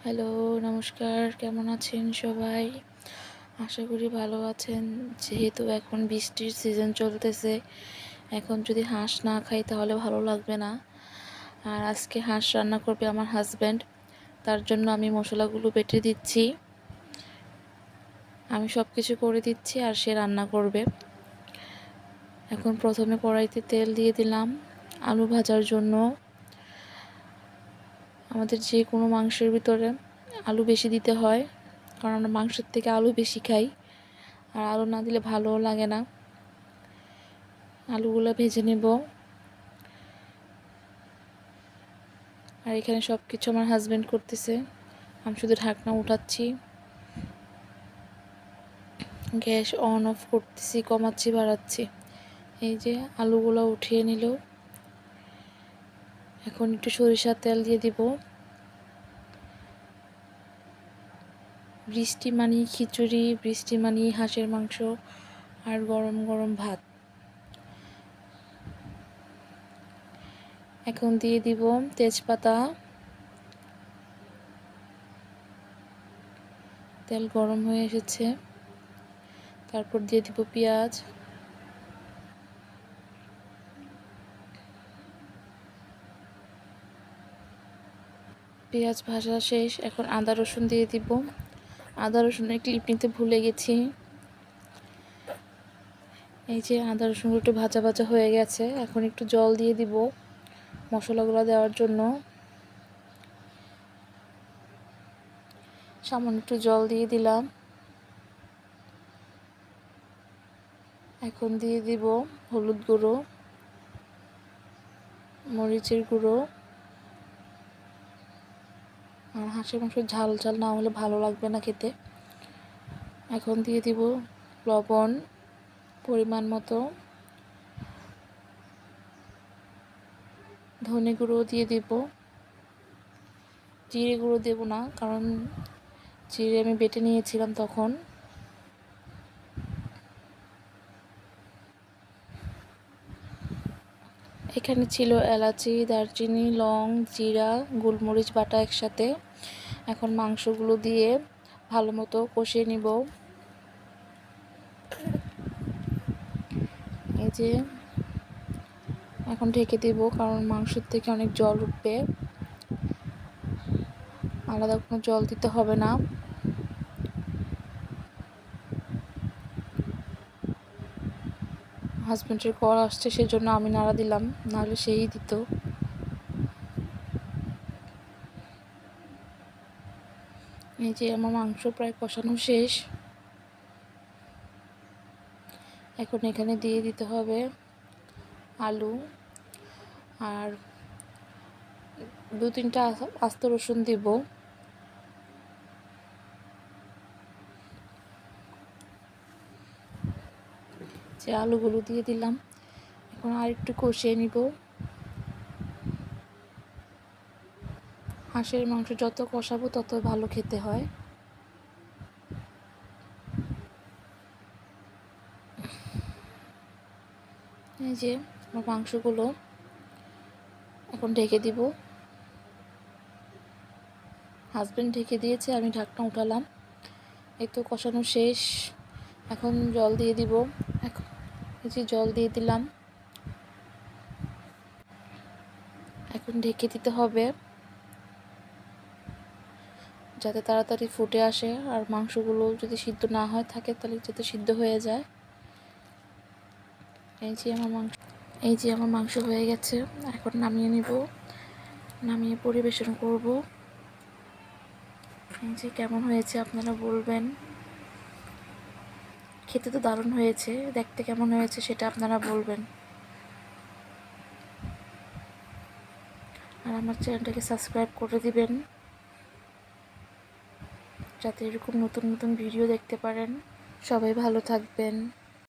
Hello, নমস্কার। কেমন আছেন সবাই? আশা করি ভালো আছেন। যেহেতু এখন বৃষ্টির সিজন চলতেছে, এখন যদি হাঁস না খাই তাহলে ভালো লাগবে না। আর আজকে হাঁস রান্না করবে আমার হাজব্যান্ড। তার জন্য আমি মশলাগুলো বেটে দিচ্ছি। আমি সব কিছু করে দিচ্ছি আর সে রান্না করবে। এখন প্রথমে কড়াইতে তেল দিয়ে দিলাম আলু ভাজার জন্য। আমাদের যে কোনো মাংসের ভিতরে আলু বেশি দিতে হয়, কারণ আমরা মাংসের থেকে আলু বেশি খাই। আর আলু না দিলে ভালোও লাগে না। আলুগুলো ভেজে নেব। আর এখানে সব কিছু আমার হাজব্যান্ড করতেছে, আমি শুধু ঢাকনা উঠাচ্ছি, গ্যাস অন অফ করতেছি, কমাচ্ছি, বাড়াচ্ছি। এই যে আলুগুলো উঠিয়ে নিল। এখন একটু সরিষার তেল দিয়ে দিব। বৃষ্টি মানেই খিচুড়ি, বৃষ্টি মানেই হাঁসের মাংস আর গরম গরম ভাত। এখন দিয়ে দিব তেজপাতা। তেল গরম হয়ে এসেছে, তারপর দিয়ে দিব পেঁয়াজ। পেঁয়াজ ভাজা শেষ, এখন আদা রসুন দিয়ে দিব। আদা রসুনের ক্লিপ নিতে ভুলে গেছি। এই যে আদা রসুনগুলো একটু ভাজা ভাজা হয়ে গেছে, এখন একটু জল দিয়ে দিব মশলাগুলো দেওয়ার জন্য। সামান্য একটু জল দিয়ে দিলাম। এখন দিয়ে দিব হলুদ গুঁড়ো, মরিচের গুঁড়ো। আর হাঁসের মাংস ঝাল ঝাল না হলে ভালো লাগবে না খেতে। এখন দিয়ে দিব লবণ পরিমাণ মতো। ধনে গুঁড়ো দিয়ে দিব। জিরে গুঁড়ো দেব না, কারণ জিরে আমি বেটে নিয়েছিলাম তখন। এখানে ছিল এলাচি, দারচিনি, লং, জিরা, গোলমরিচ বাটা একসাথে। এখন মাংসগুলো দিয়ে ভালো মতো কষিয়ে নিব। এই যে এখন ঢেকে দেব, কারণ মাংসের থেকে অনেক জল উঠবে। আলাদা কোনো জল দিতে হবে না। হাজব্যান্ডের কল আসছে, সেজন্য আমি নাড়া দিলাম, নাহলে সেই দিত। এই যে আমার মাংস প্রায় কষানো শেষ। এখন এখানে দিয়ে দিতে হবে আলু আর 2-3টা আস্ত রসুন দিব। যে আলুগুলো দিয়ে দিলাম, এখন আর একটু কষিয়ে নিব। হাঁসের মাংস যত কষাবো তত ভালো খেতে হয়। এই যে আমার মাংসগুলো এখন ঢেকে দিব। হাজব্যান্ড ঢেকে দিয়েছে, আমি ঢাকনা উঠালাম। এই তো কষানো শেষ। এখন জল দিয়ে দিব। এখন এই যে জল দিয়ে দিলাম। এখন ঢেকে দিতে হবে, যাতে তাড়াতাড়ি ফুটে আসে। আর মাংসগুলো যদি সিদ্ধ না হয় থাকে, তাহলে যাতে সিদ্ধ হয়ে যায়। এই যে আমার মাংস হয়ে গেছে। এখন নামিয়ে নিব, নামিয়ে পরিবেশন করব। এই যে কেমন হয়েছে আপনারা বলবেন। খেতে তো দারুণ হয়েছে, দেখতে কেমন হয়েছে সেটা আপনারা বলবেন। আর আমার চ্যানেলটাকে সাবস্ক্রাইব করে দিবেন, যাতে এরকম নতুন নতুন ভিডিও দেখতে পারেন। সবাই ভালো থাকবেন।